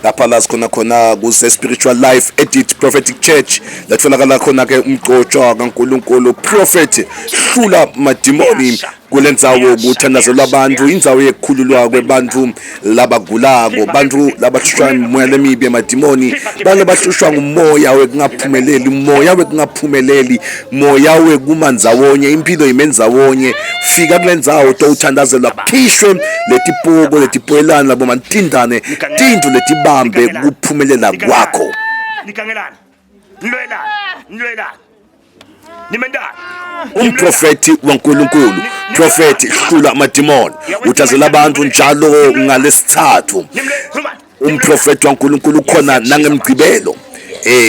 lapha la sikhona kuse Spiritual Life Edit Prophetic Church la tfolakala khona ke umgcotshwa kaNkulunkulu Prophet Hlula Madimoni kulendzawo kuthandazelwa abantu indzawo yekukhululwa kwebantu labagulako bantu labathushwa umoya lemibi emadimoni bale bahlushwa ngumoya wekungaphumeleli moya wekumanzawonye impilo imenzawonye fika kulendzawo to uthandazelwa khishwe letipoko letipoelana labo mantindane tindu letibambe kuphumelela kwakho nikangelana nilwelana nimendana umprofeti waNkulunkulu Prophet Hlula Madimoni uthazela abantu njalo ngalesithathu umprofeti waNkulunkulu khona nangemgcibelo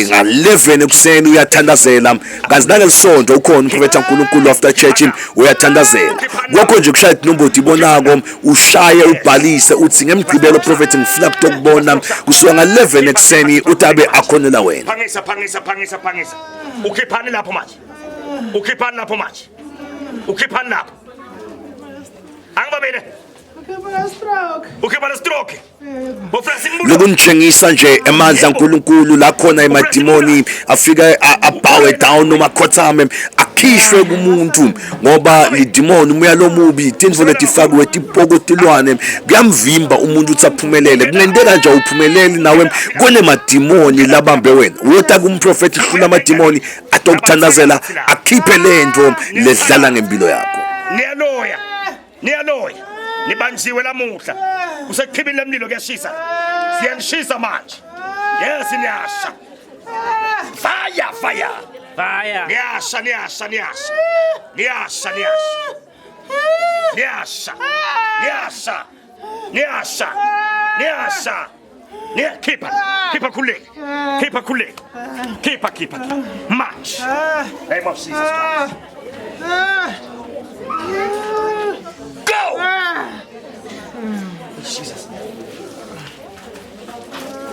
nga-11 ekuseni uyathandazela kazi nangelisonto ukhona umprofeti waNkulunkulu after church uyathandazela lokho nje kushaya inombodi ibonako ushaye ubhalise uthi ngemgcibelo prophet ngifuna ukubona kusuka nga-11 ekuseni utabe akhonela wena phangisa ukhiphani lapho manje angibabele ukhiphana stroke lokunitshengisa nje emandla uNkulunkulu la khona emadimoni afika abawe down noma khothame akhishwe kumuntu ngoba lidimoni umoya lomubi tindvo letifakwe tipokotilwane kuyamvimba umuntu uthi aphumelele kunenteka nje uphumeleli nawe kone madimoni labambe wena uyota kumprofeti Hlula Madimoni atokuthandazela akhiphe lento ledlala ngempilo yakho niyaloya nibanjiwe lamuhla usekukhibini lemlilo kuyashisa siyanishisa manje yes niyasha fire niyasha keep march name of Jesus Christ go Jesus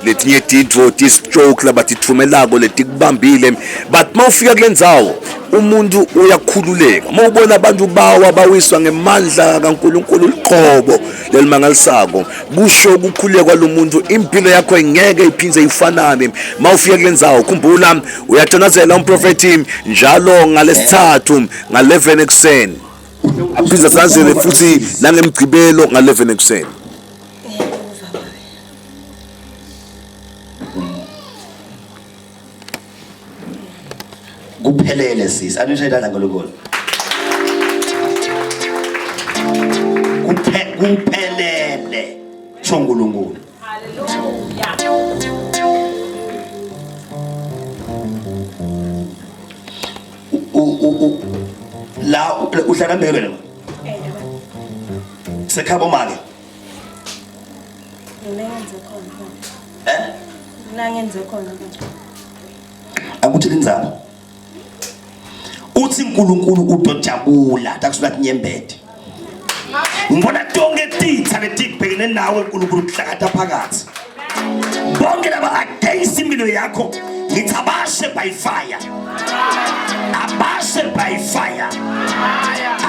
letinye tintfo ti-stroke labatitfumelako letikubambile but mawufika kulendzawo umuntu uyakhululeka mawubona abantu bawiswa ngemandla kaNkulunkulu liqhobo lelimangalisako kusho ukukhululeka kwalomuntu impilo yakho ingeke iphindze ifanane mawufika kulendzawo khumbula uyathanazela umprofeti njalo ngalesithathu nga-11 ekuseni aphinza sanzele futhi nangemgcibelo nga-11 ekuseni kuphelele sis anishayela ngolokolo kuphelele uNkulunkulu haleluya la uhlala mbele wena sekhabo manje ngenze khona akuthi linzaba uthi uNkulunkulu udojabula takusula nyembede ngibona tonke titha letibhekene nawe uNkulunkulu kuhlakatha phakathi bonke laba against impilo yakho ngithi abashe by fire abashe by fire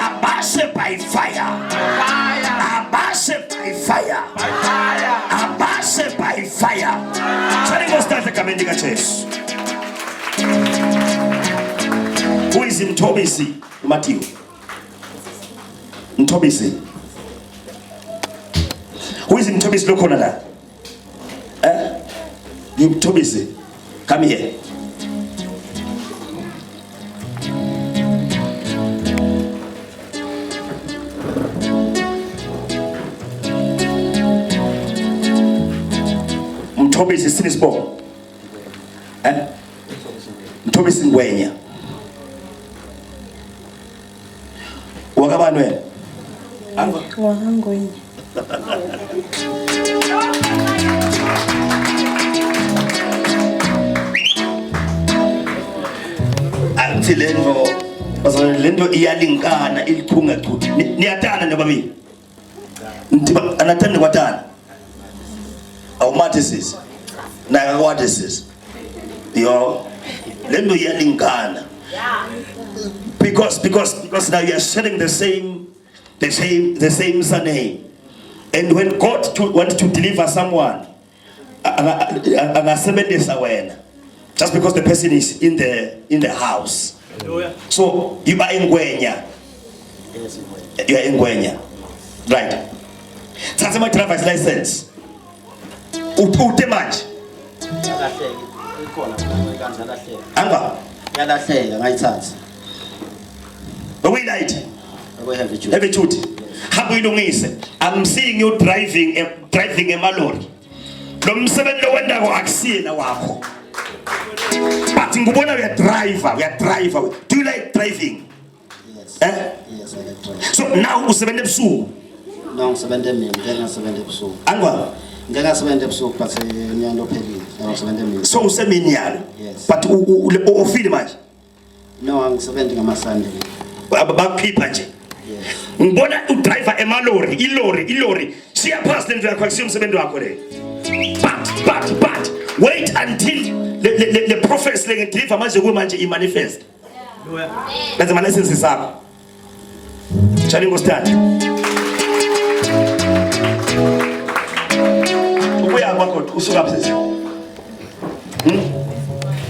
abashe by fire abashe by fire abashe by fire Sari ngostadla kamendi kaJesu Who is Mthobisi Matthew? Mthobisi. Who is Mthobisi lokhona la? You Mthobisi. Come here. Mthobisi sinisbo. Mthobisi Ngwenya. Wakabani wena? Wangwenya. Anti lento bazana lento iyalinkana ilichunga chuthi niyatana nababili ntiba anathanda kwatana awumathe sisi naye kwathe sisi yo lento iyalinkana because now you are sharing the same surname, and when God wants to deliver someone, angasebenzisa wena just because the person is in the house. So you are ingwenya. You are ingwenya. Right. Thatha my driver's license. Upute manje. Anga. Yalahleka ngayithatha. Bawuyilight. Have a shoot. Hamba uyilungise. I'm seeing you driving emalori. Lo msebenzi wendako akusiyena wakho. But ngubona uya driver. Do you like driving? Yes. Eh? Yes, I like driving. So now usebenza ebusuku. No, ngisebenza emini, ngeke ngasebenza ebusuku. Angwa. Ngeke ngasebenza ebusuku but nyando phelile. Ngisebenza emini. So usemini yalo. Yes. But ufile manje. No, ngisebenza ngama Sunday. Bakuphipha nje. Yes. Ngibona udriver emalori, ilori. Siya past lendlu yakho akusiyo umsebenzi wakho le. But wait until the prophets le ngidriver manje kumanje imanifest. Lenza ama license sakho. Chali ngostandi. Ubuya kwakho usuka pha sisi.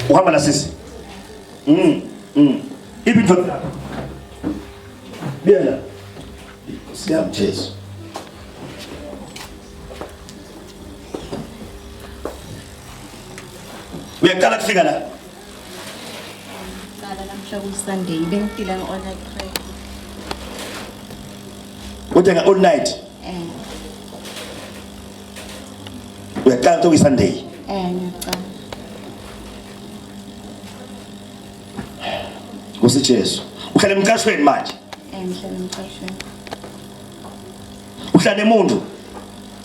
Uhamba la sisi. Ibintu zakho. Biyela. Siyamjesu. Uyaqala kufika la. Qala namhla ku-Sunday bengidila nge-online prayer. Udinga all night. Uyaqala to Sunday. Ngiyaqala. Kusijesu. Uhlala emkashweni manje. Ngihlala emqashweni. Uhlala emuntu.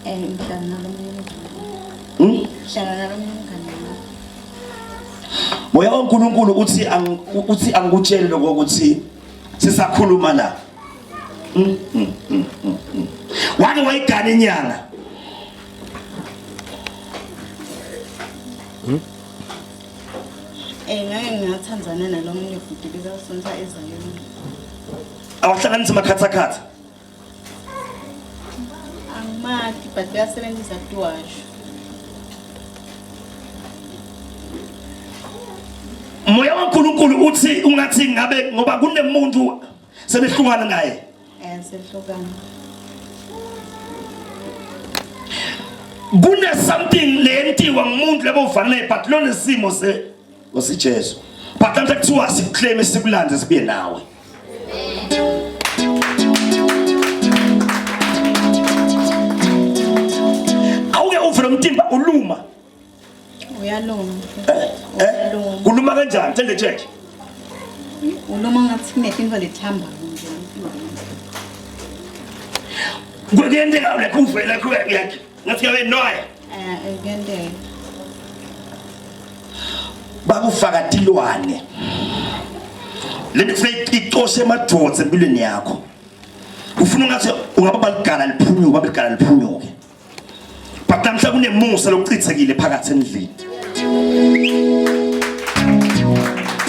Ngihlala nalomunye umngane. Ngihlala nalomunye umngane. Moya waNkulunkulu uthi angikutshele lokho ukuthi sisakhuluma la. Wake wayigana inyanga. Ngake ngathandzana nalomunye futhi bekasonta ezayoni. Awahlanganisa amakhathakhatha. Angimazi but bayasebenzisa tuwasho. Moya waNkulunkulu uthi ungathi ngabe ngoba kunemuntu sebehlukana ngaye. Sehlukana. Kune something lentiwa ngumuntu lebovana but lona isimo osijesu. But kanti kuthiwa siclaim sikulanze sibe nawe. Awuke uvule umtimba uluma. Uyaluma. Kuluma kanjani? Tell the church. Uluma ngathi kunetinto lethamba nje. Kuyenzeka lapho uvela kuwe yakhe. Ngathi yawe noya. Ngende. Bakufaka tilwane. Letufike icoshe emadvodza empilweni yakho. Ufuna ngathi ungaba baligala liphunyuke. But namhla kunemusa lokuchithekile phakathi endlini.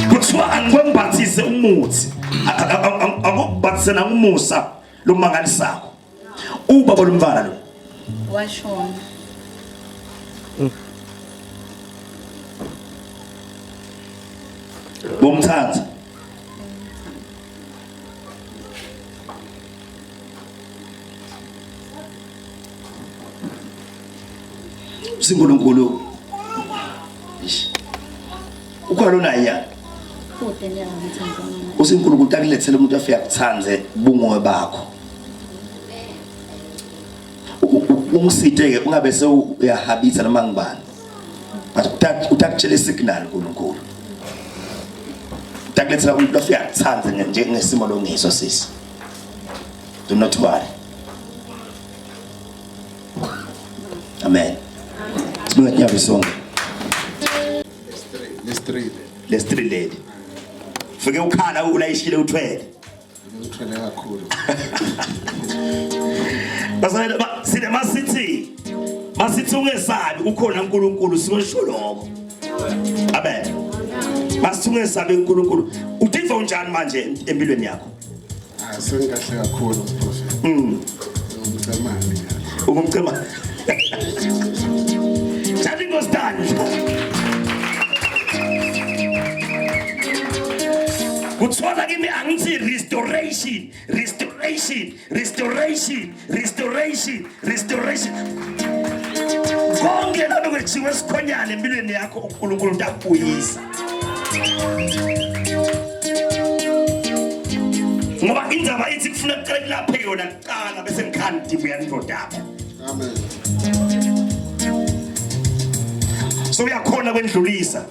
Kuthiwa angwembathise umuthi. Akubathise nangumusa lomangalisako. Ubaba lomfana lo. Washona. Bomthatha. Sinkulunkulu. Ukhona naye. Futhi ngiyangithandana. Usinkulunkulu takulethela umuntu afika kuthandze bungoye bakho. Ungisiteke ungabe sewuyahabitha noma ngibani. But utakutshela isignal uNkulunkulu. Takulethela umuntu afika kuthandze njengesimo longiso sisi. Do not worry. Amen. Sibonga nyabe sonke. Let's three lady. Fike ukhala ulayishile uthwele. Uthwele kakhulu. Basayela sine masithi ungesabi ukhona uNkulunkulu sikusho lokho. Amen. Masithi ungesabi uNkulunkulu. Udiva unjani manje empilweni yakho? Sengikahle kakhulu prophet. Umcemani. Ungumcemani. Ngoba kimi angithi restoration, restoration, restoration, restoration, restoration. Konke lokho kuthiwa sikhonyana empilweni yakho uNkulunkulu utakubuyisa. Ngoba indaba ithi kufuna ukuqala lapha yona kuqala bese ngikhandi buya ndodaba. Amen. So uyakhona kwendlulisa.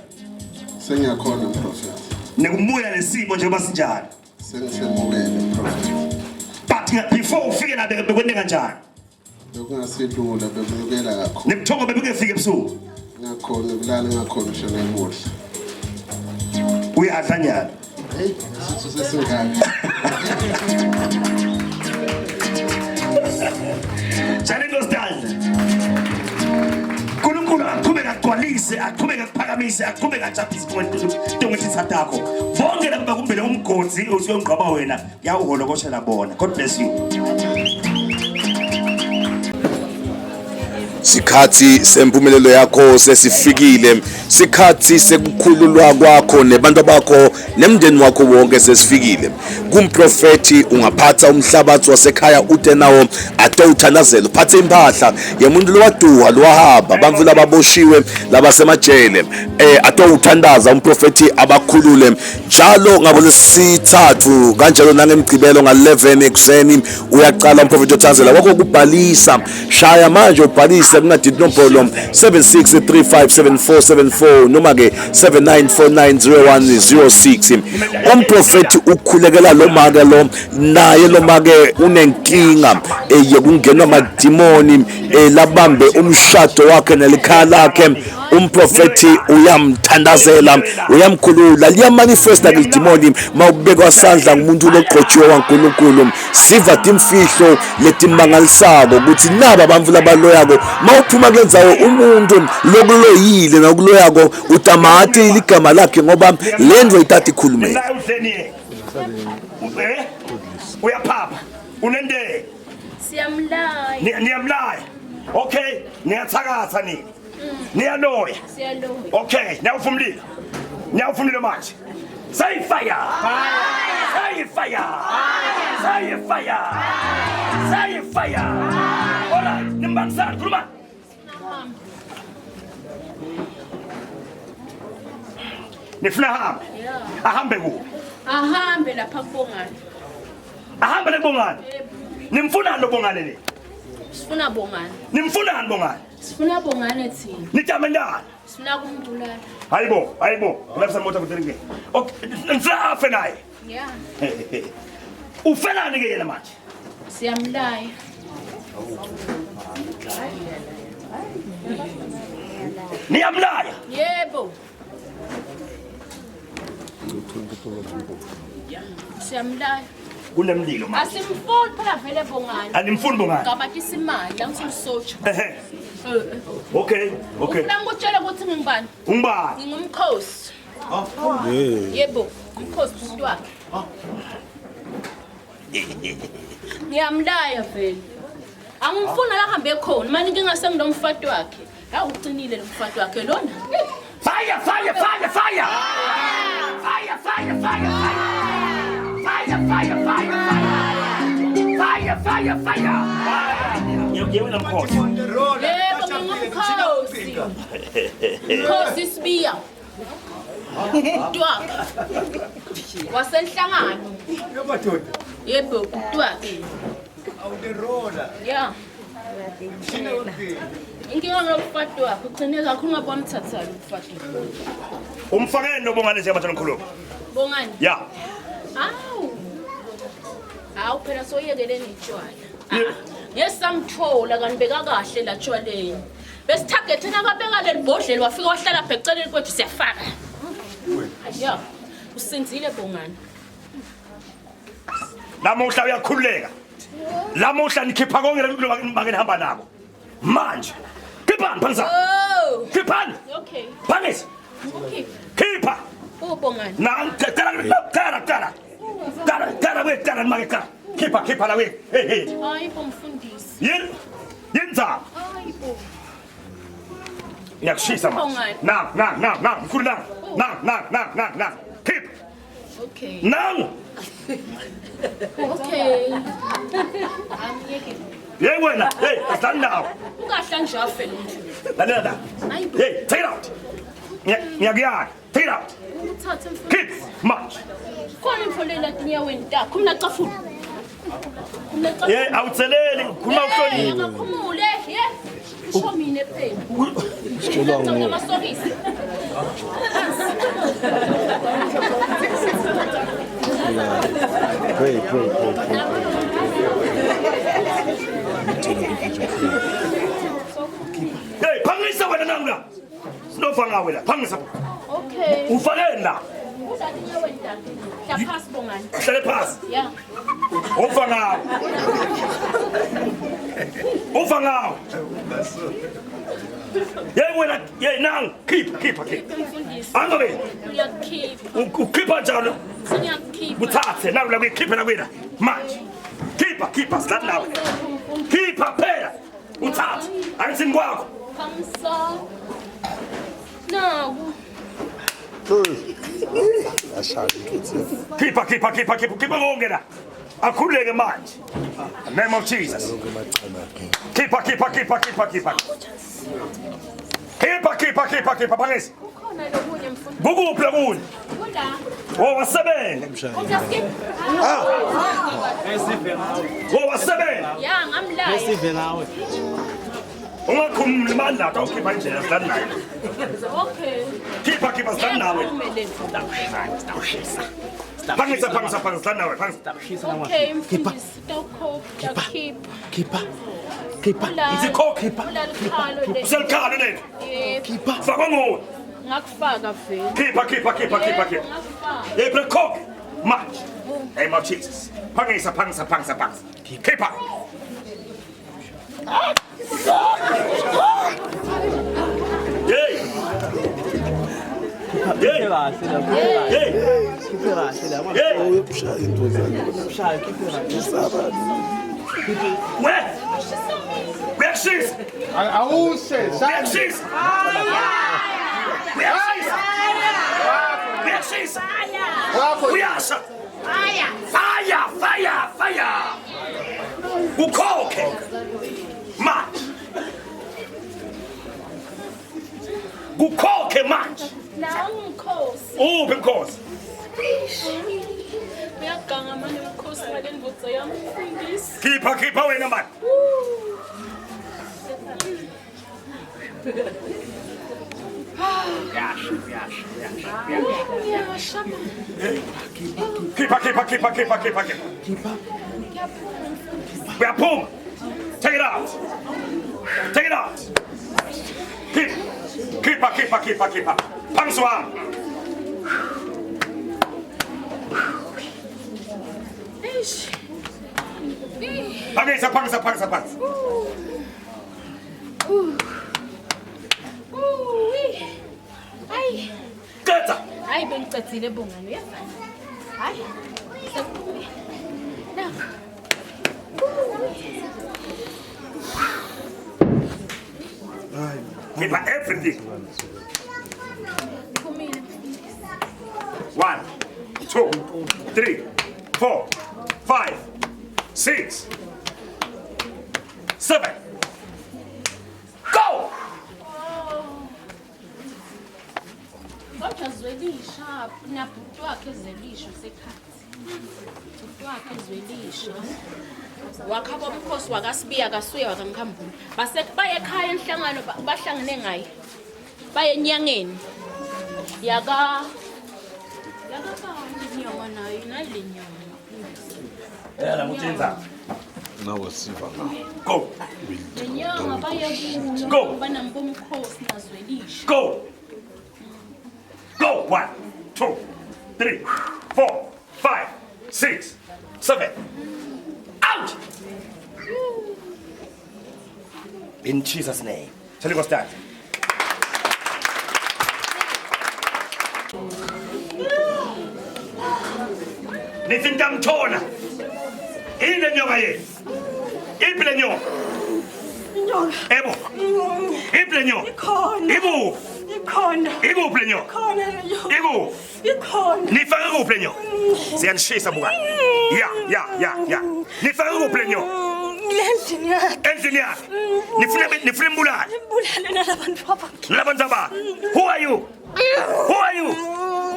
Sengiyakhona prophet. Nekubuya lesimo njengoba sinjalo. Sengisemukele prophet. But before ufike la bekwende kanjani? Bekungasidlula bekunukela kakhulu. Nebuthongo bebukefika ebusuku. Ngakhona kulala ngakhona shona emudla. Uyadla nyalo. Hey, sesingaka. Jale ngostanda. UNkulunkulu aqhubeka agcwalise, aqhubeka akuphakamise, aqhubeka ajabulise konke isithathakho. Bonke labo bakumbele umgodzi usiyongqaba wena, yawuholokoshela bona. God bless you. Sikhathi sempumelelo yakho sesifikile, sikhathi sekukhululwa kwakho nebantu bakho nemndeni wakho wonke sesifikile. Kumprofeti ungaphatha umhlabathi wasekhaya ute nawo atowuthandazela, uphathe impahla yemuntu lowaduha lowahamba, abantu lababoshiwe labasemajele atowuthandaza umprofeti abakhulule njalo ngabo lesithathu kanjalo nangemgcibelo nga11 ekuseni uyaqala umprofeti othandazela wakho kubhalisa. Shaya manje ubhalise kungadidi nombolo 76357474 noma ke 79490106. Umprofeti ukhulekela lo make lo naye lo make unenkinga yokungenwa amadimoni labambe umshado wakhe nelikhaya lakhe. Umprofeti uyamthandazela, uyamkhulula, liyamanifesta ke idimoni mawubekwa sandla ngumuntu loqotshiwe waNkulunkulu. Siva imfihlo letimangalisako ukuthi naba abantu labaloyako mawuphuma kwenzawo umuntu lokuloyile nokuloyako utamati ligama lakhe ngoba lendwe ithatha ikhulume. Uyaphapha unende Siyamlaya. niyamlaya. Okay, niyathakatha nini? Niyaloya. Siyaloya. Okay, nawufumlilo. Nawufumlilo manje. Say fire. Say fire. Say fire. Say fire. Alright, nimbangisana khuluma. Nifuna hambe. Ahambe ku. Ahambe lapha kubongani. Ahambe lebongani. Nimfuna lo bongani le. Sifuna bongani. Nimfuna bongani. Sifuna bongani thina. Nitamendana. Sifuna kumbulala. Hayibo. Ngapha mota kuthenge. Okay, ngifuna afe naye. Yeah. Ufelani ke yena manje? Siyamlaya. Niyamlaya. Yebo. Siyamlaya. Kunemlilo manje. Asimfuni phela vele bongani. Animfuni bongani. Ngabathi isimandla ngisosotsha. Okay. Ufuna ngikutshela ukuthi ngingubani? Ungubani? Ngingumkhosi. Yebo, umkhosi umuntu wakhe. Ngiyamlaya vele. Angifuna la hambe khona, manje ngingase nginomfati wakhe. Hawu ucinile lo mfati wakhe lona. Fire! Fire! Yewena mkhosi. Yebo ngingumkhosi. Mkhosi Sibiya. Twaka. Wasenhlangano. Yebo, twaka. Yeah. Inkinga ngomfati wakhe ugcine kakhulu ngabe wamthathayo umfati. Umfakeni nobongani nje abathola ngikhuluma. Bongani? Yeah. Hawu phela soyekele nitshwala. Yesamthola kanibeka kahle la tshwaleni. Besithagethe nakabeka leli bodlelo wafika wahlala phe eceleni kwethu siyafaka. Yeah. Usinzile bongani. Namuhla uyakhululeka. Lamuhla nikhipha konke lokubake nihamba nabo. Manje. Khiphani phangisa. Oh. Khiphani. Okay. Phangisa. Okay. Khipha. Bongani. Na Tara make ka. Khipha la we. Hey. Hayi bomfundisi. Yenza. Hayi bo. Ngiyakushisa manje. Na. Mkhulu na. Khipha. Okay. Nangu. Okay. Hey wena, hey, stand down. Ungahle nje afele umuntu. Lalela la. Hey, take it out. Ngiyakuyaka. Take it out. Uthathe mfowethu. Keep march. Khona imfolela tinyaweni takho. Mina cafuna. Hey, awutseleli, khuluma uhloniphe. Ngaphumule, Show me phela. Sicela Ngicela amasokisi. pray. Hey, phangisa wena nangu la. Sinofa ngawe la, phangisa. Okay. Ufanele la. Uza tinyaweni takho. Yaphasi bongani. Hlale phasi. Yeah. Ufa ngawe. Ufa ngawe. Hey wena, hey nangu, keep. Mfundisi. Angabe. Uyakhipha. Ukhipha njalo. Siyakhipha. Uthathe nawe la uyikhipha nakwena. Manje. Keep slat nawe. Keep phela. Uthathe. Ayisini kwakho. Kamsa. Naku. Keep ngongena. Akhuleke manje. In the name of Jesus. Keep. Keep. Bangisi. Khona lokunye mfundisi. Bukuphi lokuni? Kula. Wasebenza. Wasebenza. Yeah, ngamlaya. Ungakhulumi mandla xa ukhipha indlela sidlala naye. Okay. Keep sidlala nawe. Phangisa sidlala nawe. Okay, mfundisi. Keep. Uselikhalo leli. Yebo. Fakwa nguwe. Ngakufaka vele. Keep. Hey, break cock. March. Name of Jesus. Phangisa. Keep. Where she's? Fire! Ukhokhe. March. Kukhokhe manje. Nawu Nkosi. Uphi Nkosi? Uyaganga manje Nkosi ngale ndvodza yami mfundisi. Khipha wena manje. Uyasha. Khipha. Uyaphuma. Take it out. Khipha. Phangisa wami. Eish. Phangisa. Hayi. Qeda. Hayi bengicedzile bongani uyafana. Hayi. Sekuphumile. Lapha. Khipha everything. Phumile. 1, 2, 3, 4, 5, 6, 7. Go! Kodwa Zwelisha nabhuti wakhe Zwelisha sekhathi. Bhuti wakhe Zwelisha. Wakhaba umkhosi wakasibiya kasuye wakamkhambula. Base baye ekhaya enhlangano bahlangene ngaye. Baye enyangeni. Yaka inyanga nayo nale nyanga. Yala muthenza. Nawe siva ngawo. Go. Lenyanga baye Go. kuyo banambo umkhosi naZwelisha. Go. 1, 2, 3, 4, 5, 6, 7. Out! In Jesus' name. Tell you what's that. Nithi ntamthona. Ile nyonga yethu. Iphi le nyonga? Inyonga. Ebo. Iphi le nyonga? Ikhona. Ibu. Ikuphi le nyoka? Ikuphi? Nifake kuphi le nyoka? Siyanishisa bukani. Ya. Nifake kuphi le nyoka? Endlini yakhe. Nifune mbulala. Labantu aba. Who are you?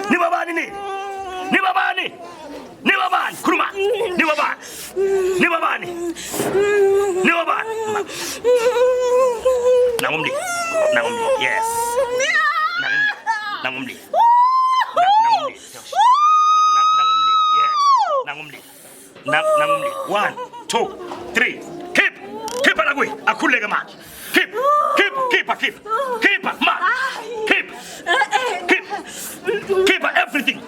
Nibabani ni? Nibabani. Khuluma. Nibabani. Nangumli. Yes. Nangumli. Nangumli. 1, 2, 3. Keep alagwe. Akhuleke manje. Keep man. Keep everything.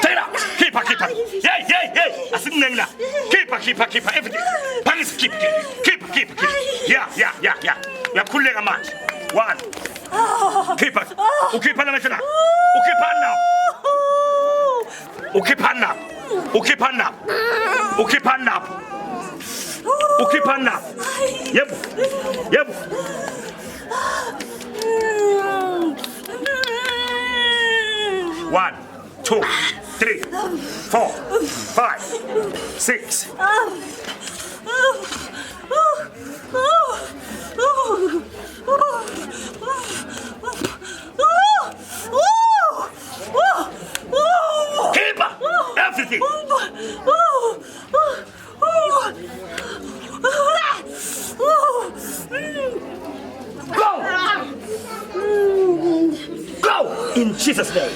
Take it out. Keep. Hey. Asingnengla. Keep everything. Pangis keep. Yeah. Yakhuleka manje. 1. Keep. Ukhipha lamehla. Ukhipha na. Yebo. 1, 2, 3, 4, 5, 6. Keep everything. Go in Jesus' name.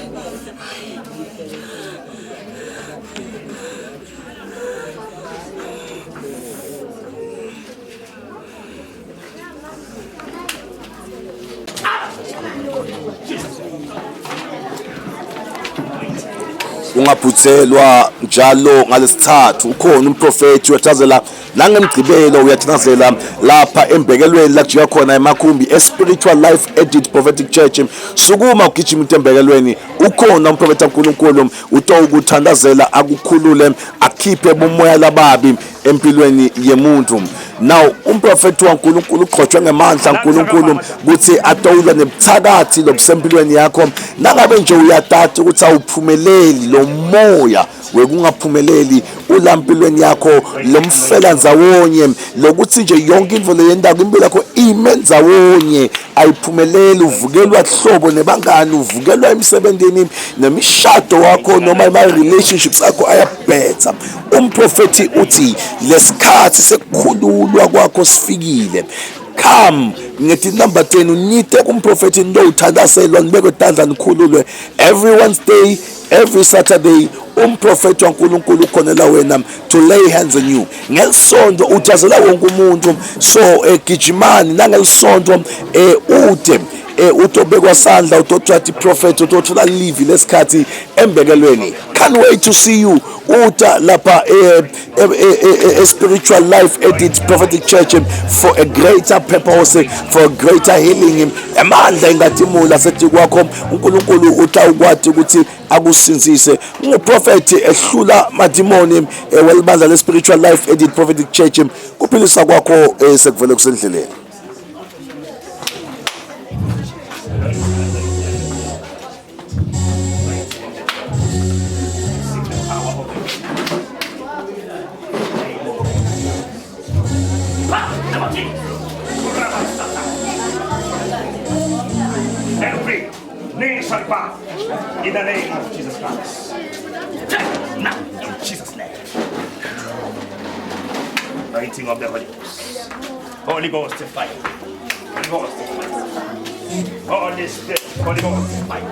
Ungaphuthelwa njalo ngalesithathu ukhona umprofeti wethazela nangemgcibelo uyathazela lapha embekelweni la kujika khona emakhumbi Spiritual Life Edit Prophetic Church. Sukuma ugijima embekelweni ukhona umprofeti kaNkulunkulu uto ukuthandazela akukhulule akhiphe bomoya lababi empilweni yemuntu. Now umprofeti waNkulunkulu uqhotshwe ngemandla kaNkulunkulu ukuthi atowula nebuthakathi lobusempilweni yakho nangabe nje uyatata ukuthi awuphumeleli lo moya wekungaphumeleli ulampilweni yakho lomfela nzawonye lokuthi nje yonke into leyenda impilo yakho imenza wonye ayiphumeleli uvukelwa hlobo nebangani uvukelwa emsebenzini nemishado wakho noma ama relationships akho ayabhetha. Umprofeti uthi lesikhathi sekukhululwa kwakho sifikile. Come ngethi number 10 unite kumprofeti ndo uthandaselwa nibeke tandla nikhululwe every Wednesday every Saturday. Umprofeti waNkulunkulu ukhonela wena to lay hands on you. Ngelsonto uthazela wonke umuntu so gijimani nangelsonto ude utobekwa sandla utothathi prophet utothola live lesikhathi embekelweni. Can't wait to see you uta lapha Spiritual Life Edit Prophetic Church for a greater purpose, for a greater healing. Amandla engathimula sethi kwakho uNkulunkulu utha ukwathi ukuthi akusinzise. Uprofeti ehlula madimoni welibandla le Spiritual Life Edit Prophetic Church kuphilisa kwakho sekuvele kusendleleni. Every knee shall bow in the name of Jesus Christ. Now, in Jesus' name. Anointing of the Holy Ghost. Holy Ghost to fight. Holy Ghost to fight. Holy Spirit, Holy Ghost to fight.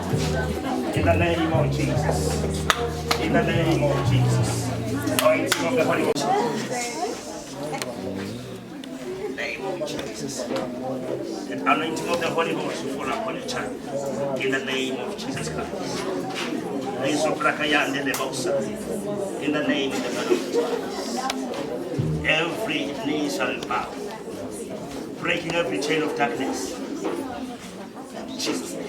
In the name of Jesus. In the name of Jesus. Anointing of the Holy Ghost. Name of Jesus. The anointing of the Holy Ghost will fall upon your child. In the name of Jesus Christ. In the name of the Lord. Every knee shall bow. Breaking every chain of darkness. In Jesus' name.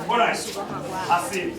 All right. I see.